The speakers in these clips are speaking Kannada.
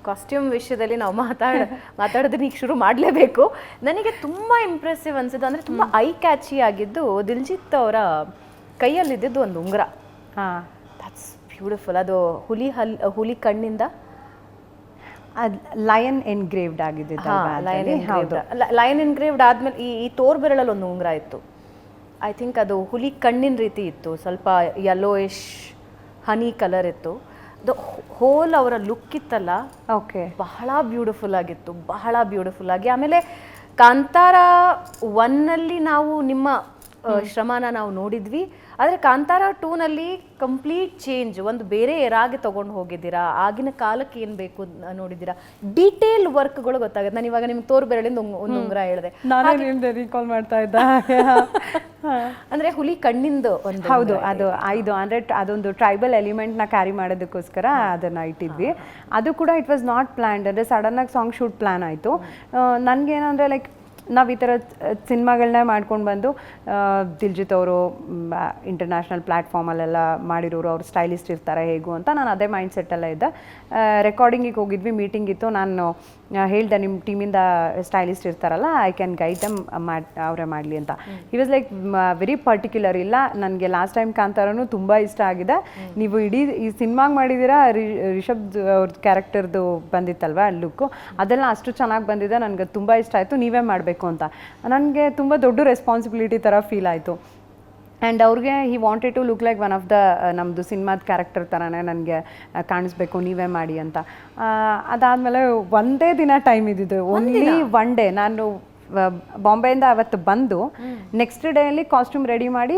ಕಾಸ್ಟ್ಯೂಮ್ ವಿಷಯದಲ್ಲಿ ನಾವು ಮಾತಾಡೋದನ್ನ ಈಗ ಶುರು ಮಾಡಲೇಬೇಕು. ನನಗೆ ತುಂಬ ಇಂಪ್ರೆಸಿವ್ ಅನ್ಸಿದ್ದು ಅಂದರೆ ತುಂಬ ಐ ಕ್ಯಾಚಿ ಆಗಿದ್ದು ದಿಲ್ಜಿತ್ ಅವರ ಕೈಯಲ್ಲಿದ್ದಿದ್ದು ಒಂದು ಉಂಗುರ. That's beautiful. ಅದು ಹುಲಿ ಕಣ್ಣಿಂದ ಅದು ಲಯನ್ ಎನ್ಗ್ರೇವ್ಡ್ ಆಗಿದೆ. ಲಯನ್ ಎನ್ಗ್ರೇವ್ಡ್ ಆದ್ಮೇಲೆ ಈ ತೋರ್ ಬೆರಳಲ್ಲಿ ಒಂದು ಉಂಗುರ ಇತ್ತು. ಐ ಥಿಂಕ್ ಅದು ಹುಲಿ ಕಣ್ಣಿನ ರೀತಿ ಇತ್ತು, ಸ್ವಲ್ಪ ಯೆಲ್ಲೋಯಿಶ್ ಹನಿ ಕಲರ್ ಇತ್ತು. ಅದು ಹೋಲ್ ಅವರ ಲುಕ್ ಇತ್ತಲ್ಲ, ಓಕೆ, ಬಹಳ ಬ್ಯೂಟಿಫುಲ್ ಆಗಿತ್ತು, ಬಹಳ ಬ್ಯೂಟಿಫುಲ್ ಆಗಿ. ಆಮೇಲೆ ಕಾಂತಾರ 1ನಲ್ಲಿ ನಾವು ನಿಮ್ಮ ಶ್ರಮನ ನಾವು ನೋಡಿದ್ವಿ, ಆದರೆ ಕಾಂತಾರ 2ನಲ್ಲಿ ಕಂಪ್ಲೀಟ್ ಚೇಂಜ್, ಒಂದು ಬೇರೆ ಎರಾಗೆ ತೊಗೊಂಡು ಹೋಗಿದ್ದೀರಾ, ಆಗಿನ ಕಾಲಕ್ಕೆ ಏನು ಬೇಕು ನೋಡಿದ್ದೀರಾ, ಡೀಟೇಲ್ ವರ್ಕ್ಗಳು ಗೊತ್ತಾಗುತ್ತೆ. ನಾನು ಇವಾಗ ನಿಮ್ಗೆ ತೋರ್ ಬೆರಳಿಂದ ಒಂದು ಉಂಗುರ ಹೇಳಿದೆ, ರೀಕಾಲ್ ಮಾಡ್ತಾ ಇದ್ದ. ಅಂದರೆ ಹುಲಿ ಕಣ್ಣಿಂದು ಒಂದು, ಹೌದು, ಅದು ಅಂದರೆ ಅದೊಂದು ಟ್ರೈಬಲ್ ಎಲಿಮೆಂಟ್ನ ಕ್ಯಾರಿ ಮಾಡೋದಕ್ಕೋಸ್ಕರ ಅದನ್ನು ಇಟ್ಟಿದ್ವಿ. ಅದು ಕೂಡ ಇಟ್ ವಾಸ್ ನಾಟ್ ಪ್ಲ್ಯಾನ್ಡ್, ಅಂದರೆ ಸಡನ್ನಾಗಿ ಸಾಂಗ್ ಶೂಟ್ ಪ್ಲ್ಯಾನ್ ಆಯಿತು. ನನಗೇನಂದರೆ ಲೈಕ್ ನಾವು ಈ ಥರ ಸಿನಿಮಾಗಳನ್ನ ಮಾಡ್ಕೊಂಡು ಬಂದು ದಿಲ್ಜಿತ್ ಅವರು ಇಂಟರ್ನ್ಯಾಷನಲ್ ಪ್ಲ್ಯಾಟ್ಫಾರ್ಮಲ್ಲೆಲ್ಲ ಮಾಡಿರೋರು, ಅವ್ರು ಸ್ಟೈಲಿಸ್ಟ್ ಇರ್ತಾರೆ ಹೇಗೂ ಅಂತ ನಾನು ಅದೇ ಮೈಂಡ್ ಸೆಟ್ಟೆಲ್ಲ ಇದ್ದೆ. ರೆಕಾರ್ಡಿಂಗಿಗೆ ಹೋಗಿದ್ವಿ, ಮೀಟಿಂಗ್ ಇತ್ತು. ನಾನು ಹೇಳ್ದೆ ನಿಮ್ಮ ಟೀಮಿಂದ ಸ್ಟೈಲಿಸ್ಟ್ ಇರ್ತಾರಲ್ಲ, ಐ ಕ್ಯಾನ್ ಗೈಡ್ ದಮ್, ಅವರೇ ಮಾಡಲಿ ಅಂತ. He was like very particular. ಇಲ್ಲ, ನನಗೆ ಲಾಸ್ಟ್ ಟೈಮ್ ಕಾಂತಾರನು ತುಂಬ ಇಷ್ಟ ಆಗಿದೆ, ನೀವು ಇಡೀ ಈ ಸಿನಿಮಾಗೆ ಮಾಡಿದ್ದೀರಾ, ರಿಷಬ್ ಅವ್ರ ಕ್ಯಾರೆಕ್ಟರ್ದು ಬಂದಿತ್ತಲ್ವ ಲುಕ್ಕು, ಅದೆಲ್ಲ ಅಷ್ಟು ಚೆನ್ನಾಗಿ ಬಂದಿದೆ, ನನಗೆ ತುಂಬ ಇಷ್ಟ ಆಯಿತು, ನೀವೇ ಮಾಡಬೇಕು ಅಂತ. ನನಗೆ ತುಂಬ ದೊಡ್ಡ ರೆಸ್ಪಾನ್ಸಿಬಿಲಿಟಿ ಥರ ಫೀಲ್ ಆಯಿತು. ಆ್ಯಂಡ್ ಅವ್ರಿಗೆ he wanted to look like one of the ನಮ್ಮದು ಸಿನಿಮಾದ ಕ್ಯಾರೆಕ್ಟರ್ ಥರನೇ ನನಗೆ ಕಾಣಿಸ್ಬೇಕು, ನೀವೇ ಮಾಡಿ ಅಂತ. ಅದಾದಮೇಲೆ ಒಂದೇ ದಿನ ಟೈಮ್ ಇದ್ದಿದ್ದು, ಓನ್ಲಿ ಒನ್ ಡೇ. ನಾನು ಬಾಂಬೆಯಿಂದ ಅವತ್ತು ಬಂದು ನೆಕ್ಸ್ಟ್ ಡೇಯಲ್ಲಿ ಕಾಸ್ಟ್ಯೂಮ್ ರೆಡಿ ಮಾಡಿ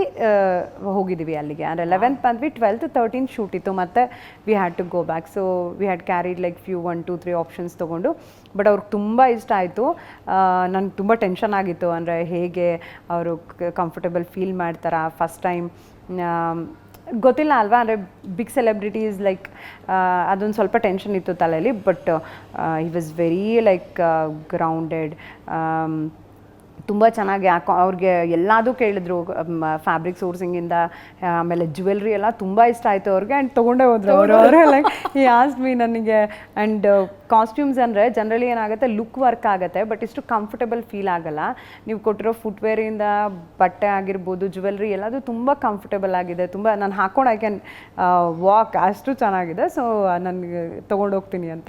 ಹೋಗಿದ್ದೀವಿ ಅಲ್ಲಿಗೆ. ಅಂದರೆ 11th ಬಂದ್ವಿ, 12th 13th ಶೂಟ್ ಇತ್ತು, ಮತ್ತು we had to go back. So we had carried like few 1 2 3 options ತೊಗೊಂಡು. ಬಟ್ ಅವ್ರಿಗೆ ತುಂಬ ಇಷ್ಟ ಆಯಿತು. ನನಗೆ ತುಂಬ ಟೆನ್ಷನ್ ಆಗಿತ್ತು, ಅಂದರೆ ಹೇಗೆ ಅವರು ಕಂಫರ್ಟೇಬಲ್ ಫೀಲ್ ಮಾಡ್ತಾರಾ ಫಸ್ಟ್ ಟೈಮ್, ಗೊತ್ತಿಲ್ಲ ಅಲ್ವಾ. ಅಂದರೆ ಬಿಗ್ ಸೆಲೆಬ್ರಿಟೀಸ್ ಲೈಕ್ ಅದೊಂದು ಸ್ವಲ್ಪ ಟೆನ್ಷನ್ ಇತ್ತು ತಲೆಯಲ್ಲಿ. But he was very like grounded, ತುಂಬ ಚೆನ್ನಾಗಿ. ಅವ್ರಿಗೆ ಎಲ್ಲದೂ ಕೇಳಿದ್ರು, ಫ್ಯಾಬ್ರಿಕ್ ಸೋರ್ಸಿಂಗಿಂದ ಆಮೇಲೆ ಜ್ಯುವೆಲ್ರಿ ಎಲ್ಲ ತುಂಬ ಇಷ್ಟ ಆಯಿತು ಅವ್ರಿಗೆ. ಆ್ಯಂಡ್ ತೊಗೊಂಡೇ ಹೋದ್ರು ಅವರು. ಲೈಕ್ ಈ ಆಸ್ಕ್ ಮೀ ನನಗೆ. ಆ್ಯಂಡ್ ಕಾಸ್ಟ್ಯೂಮ್ಸ್ ಅಂದರೆ ಜನರಲಿ ಏನಾಗುತ್ತೆ, ಲುಕ್ ವರ್ಕ್ ಆಗುತ್ತೆ, ಬಟ್ ಇಷ್ಟು ಕಂಫರ್ಟೇಬಲ್ ಫೀಲ್ ಆಗಲ್ಲ. ನೀವು ಕೊಟ್ಟಿರೋ ಫುಟ್ವೇರಿಂದ ಬಟ್ಟೆ ಆಗಿರ್ಬೋದು, ಜ್ಯುವೆಲ್ರಿ ಎಲ್ಲದು ತುಂಬ ಕಂಫರ್ಟೇಬಲ್ ಆಗಿದೆ, ತುಂಬ ನಾನು ಹಾಕೊಂಡು ಐ ಕ್ಯಾನ್ ವಾಕ್, ಅಷ್ಟು ಚೆನ್ನಾಗಿದೆ. ಸೊ ನನಗೆ ತೊಗೊಂಡೋಗ್ತೀನಿ ಅಂತ